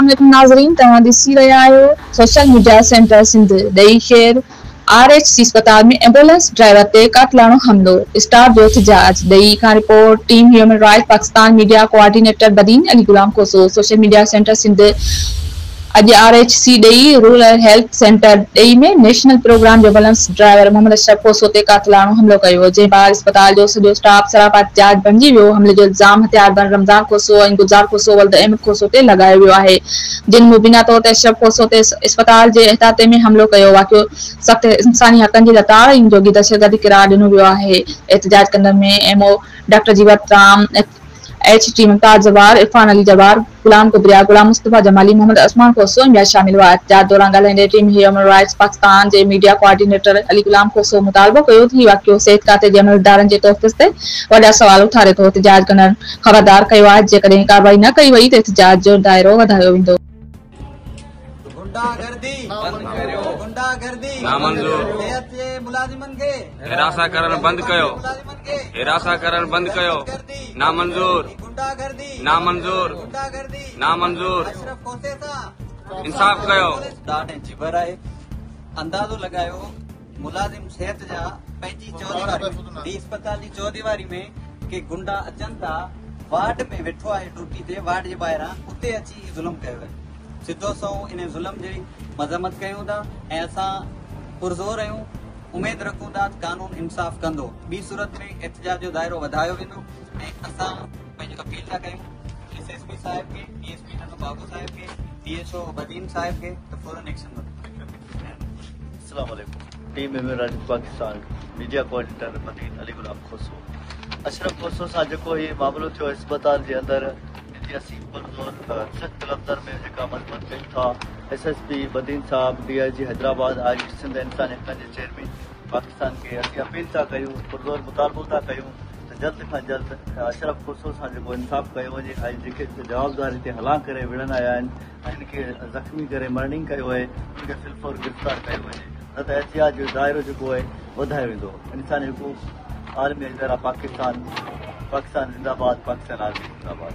नाज़रीन तव्हां ॾिसी रहिया आहियो सोशल मीडिया सेंटर सिंध ॾई शहर RH अस्पताल में एम्बुलेंस ड्राइवर ते कातलाणो हमलो स्टाफ जो एहतजाज ॾई खां report team human rights Pakistan media coordinator Badin Ali Ghulam Khoso social media center Sindh अज RHC ॾई रूरल हेल्थ सेंटर ॾई में नेशनल प्रोग्राम जो एम्बुलेंस ड्राइवर मोहम्मद अशरफ खोसो ते कातलाणो हमलो कयो जंहिं बाद अस्पताल जो सॼो स्टाफ सरापा एहतजाज बणिजी वियो हमले जो इल्ज़ाम हथियारबंद रमज़ान खोसो ऐं गुज़ार खोसो वल्द अहमद खोसो ते लॻायो वियो आहे जिन मुबीना तौर ते अशरफ खोसो ते अस्पताल जे अहाते में हमलो कयो वाक़ियो सख़्त इंसानी हक़नि जी लताड़ ऐं जोगी दहशतगर्दी करार ॾिनो वियो आहे एहतजाज कंदड़ में MO डॉक्टर जीवत राम HT मुमताज जवार इरफान अली जवार गुलाम कुबरिया गुलाम मुस्तफा जमाली मोहम्मद असमान खोसो ॿिया शामिल हुआ एहतजाज दौरान ॻाल्हाईंदे टीम ह्यूमन राइट्स पाकिस्तान जे मीडिया कोऑर्डिनेटर अली गुलाम खोसो मुतालबो कयो त हीउ वाक़ियो सेहत खाते जे अमलदारनि जे तहफ़्फ़ुज़ ते वॾा सवाल उथारे थो एहतजाज कंदड़ ख़बरदार कयो आहे जेकॾहिं कार्रवाई न कई वई त एहतजाज जो दाइरो वधायो वेंदो गुंडागर्दी नामंजूर सेहत जे मुलाजिमन के हिरासा करण बंद कयो नामंजूर नामंजूर अशरफ खोसे सां इंसाफ कयो ॾाढे जिबर आहे अंदाज़ो लगायो मुलाजिम सेहत जा पंहिंजी चौधरी अस्पताल जी चौधरी में के गुंडा अचन था वार्ड में वेठो आहे ड्यूटी ते वार्ड जे ॿाहिरां उते अची ज़ुल्म कयो आहे सिधो सौ इन ज़ुल्म जी मज़म्मत कयूं था ऐं असां पुरज़ोर आहियूं उमेद रखूं था कानून इंसाफ कंदो ॿी सूरत में एहतजाज जो दायरो वधायो वेंदो ऐं असां पंहिंजो अपील था कयूं SSP साहिब खे DSP नन्नू बाबू साहिब खे DHO बदीन साहिब खे त फौरन एक्शन वठो। अस्सलाम वालेकुम team human rights Pakistan media coordinator Badin Ali Ghulam Khoso Ashraf Khoso सां जेको हीउ मामिलो थियो अस्पताल जे अंदरि सख़्त लफ़्ज़नि में जेका मज़म्मत कयूं था SSP बदीन साहब DIG हैदराबाद IG सिंध इंसानी हक़नि जे चेयरमैन पाकिस्तान खे असीं अपील था कयूं पुरज़ोर मुतालबो था कयूं त जल्द खां जल्द अशरफ खोसो सां जेको इंसाफ़ कयो वञे ऐं जेके जवाबदारी ते हला करे विढ़न आया आहिनि ऐं हिनखे ज़ख़्मी करे मर्निंग कयो आहे उनखे फिलफोर गिरफ़्तार कयो वञे न त एहतियात जो दाइरो जेको आहे वधायो वेंदो इंसानी हुकूक आलमी इदारा पाकिस्तान जिंदाबाद पाकिस्तान आलमी जिंदाबाद।